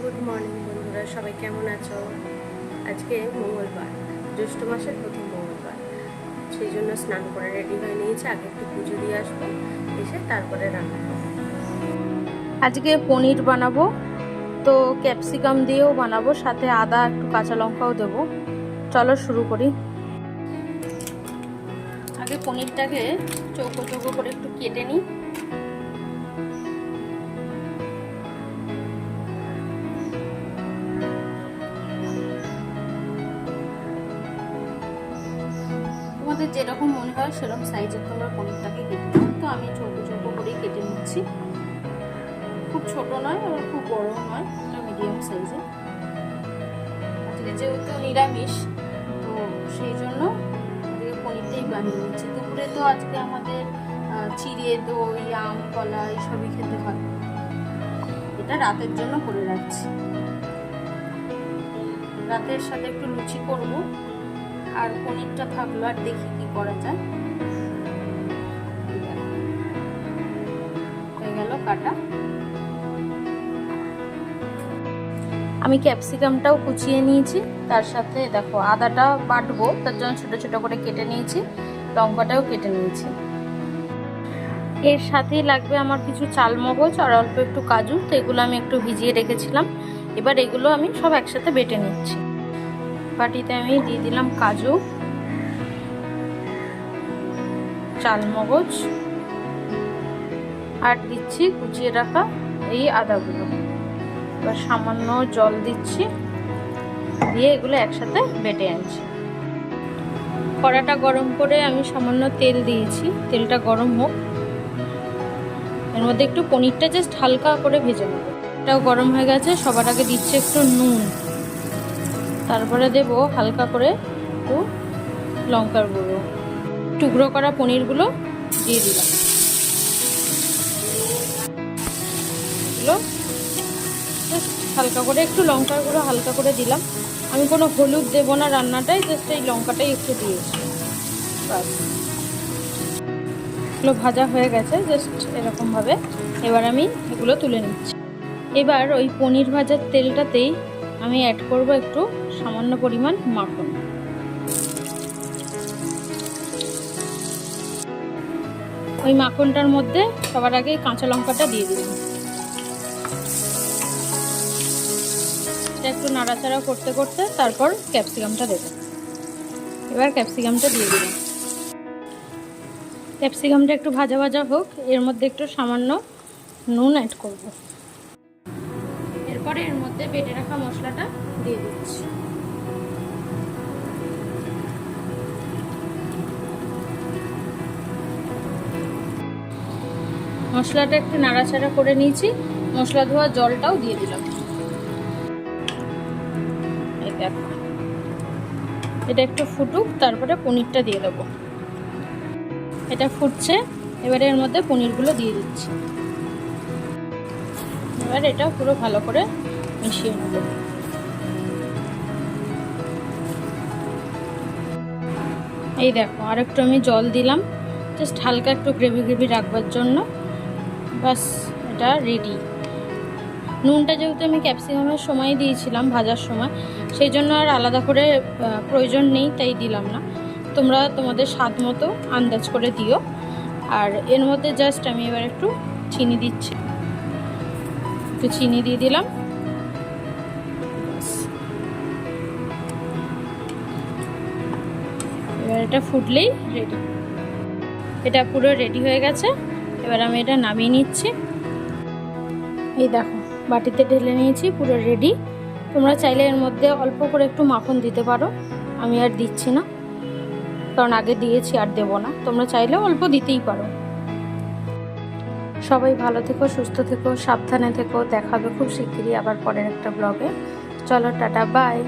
Good morning বন্ধুরা, সবাই কেমন আছো? আজকে মঙ্গলবার, জ্যৈষ্ঠ মাসের প্রথম মঙ্গলবার, সেই জন্য স্নান করে রেডি হয়ে নিয়েছি। আগে একটু পুজো দিয়ে আসবো, এসে তারপরে রান্না করবো। আজকে পনির বানাবো, তো ক্যাপসিকাম দিয়েও বানাবো, সাথে আদা একটু কাঁচা লঙ্কাও দেবো। চলো শুরু করি। আগে পনিরটাকে চৌকো চৌকো করে একটু কেটে নিই। তোমাদের যেরকম মনে হয় সেরকম সাইজের তোমরা পনিরটাকে কেটে নাও। তো আমি চৌকো চৌকো করেই কেটে নিচ্ছি। খুব ছোট নয় আবার খুব বড় নয়, এটা মিডিয়াম সাইজের। আজকে যেহেতু নিরামিষ, তো সেই জন্য আজকে পনিরটাই বানিয়ে নিচ্ছি। দুপুরে তো আজকে আমাদের চিড়ে, দই, আম, কলা এইসবই খেতে হয়। এটা রাতের জন্য করে রাখছি। রাতের সাথে একটু লুচি করব, আর পনিরটা থাকলো, আর দেখি কি করা যায়। হয়ে গেল কাটা। আমি ক্যাপসিকামটাও কুচিয়ে নিয়েছি, তার সাথে দেখো আদাটা বাটবো, তার জন্য ছোট ছোট করে কেটে নিয়েছি, লঙ্কাটাও কেটে নিয়েছি। এর সাথেই লাগবে আমার কিছু চালমগজ আর অল্প একটু কাজু, তো এগুলো আমি একটু ভিজিয়ে রেখেছিলাম। এবার এগুলো আমি সব একসাথে বেটে নিচ্ছি। বাটিতে আমি দিয়ে দিলাম কাজু, চালমগজ, আর দিচ্ছি কুচিয়ে রাখা এই আদাগুলো। এবার সামান্য জল দিচ্ছি, দিয়ে এগুলো একসাথে বেটে আনছি। কড়াটা গরম করে আমি সামান্য তেল দিয়েছি, তেলটা গরম হোক। এর মধ্যে একটু পনিরটা জাস্ট হালকা করে ভেজে নেব। এটাও গরম হয়ে গেছে। সবার আগে দিচ্ছি একটু নুন, তারপরে দেব হালকা করে একটু লঙ্কার গুঁড়ো। টুকরো করা পনিরগুলো দিয়ে দিলাম। এগুলো হালকা করে একটু লঙ্কার গুঁড়ো হালকা করে দিলাম। আমি কোনো হলুদ দেবো না রান্নাটায়, জাস্ট এই লঙ্কাটাই একটু দিয়েছি। বাস, এগুলো ভাজা হয়ে গেছে জাস্ট এরকমভাবে। এবার আমি এগুলো তুলে নিচ্ছি। এবার ওই পনির ভাজার তেলটাতেই আমি অ্যাড করব একটু সামান্য পরিমাণ মাখন। ওই মাখনটার মধ্যে সবার আগে কাঁচা লঙ্কাটা দিয়ে দিলাম। একটু নাড়াচাড়া করতে করতে তারপর ক্যাপসিকামটা দেবো। এবার ক্যাপসিকামটা দিয়ে দিলাম। ক্যাপসিকামটা একটু ভাজা ভাজা হোক, এর মধ্যে একটু সামান্য নুন অ্যাড করব। এরপরে এর মধ্যে বেটে রাখা মশলাটা দিয়ে দিচ্ছি। মশলাটা একটু নাড়াচাড়া করে নিয়েছি, মশলা ধোয়া জলটাও দিয়ে দিলাম। এটা একটু ফুটুক, তারপরে পনিরটা দিয়ে দেবো। এটা ফুটছে, এবারে এর মধ্যে পনিরগুলো দিয়ে দিচ্ছি। এবার এটা পুরো ভালো করে মিশিয়ে নেব। এই দেখো, আর একটু আমি জল দিলাম, জাস্ট হালকা একটু গ্রেভি গ্রেভি রাখবার জন্য। বাস, এটা রেডি। নুনটা যেহেতু আমি ক্যাপসিকামের সময় দিয়েছিলাম, ভাজার সময়, সেই জন্য আর আলাদা করে প্রয়োজন নেই, তাই দিলাম না। তোমরা তোমাদের স্বাদ মতো আন্দাজ করে দিও। আর এর মধ্যে জাস্ট আমি এবার একটু চিনি দিচ্ছি, একটু চিনি দিয়ে দিলাম। এবার এটা ফুটলেই রেডি। এটা পুরো রেডি হয়ে গেছে। এবার আমি এটা নামিয়ে নিচ্ছি। এই দেখো, বাটিতে ঢেলে নিয়েছি, পুরো রেডি। তোমরা চাইলে এর মধ্যে অল্প করে একটু মাখন দিতে পারো, আমি আর দিচ্ছি না, কারণ আগে দিয়েছি আর দেবো না। তোমরা চাইলে অল্প দিতেই পারো। সবাই ভালো থেকো, সুস্থ থেকো, সাবধানে থেকো। দেখা হবে খুব শিগগিরই আবার পরের একটা ব্লগে। চলো, টাটা, বাই।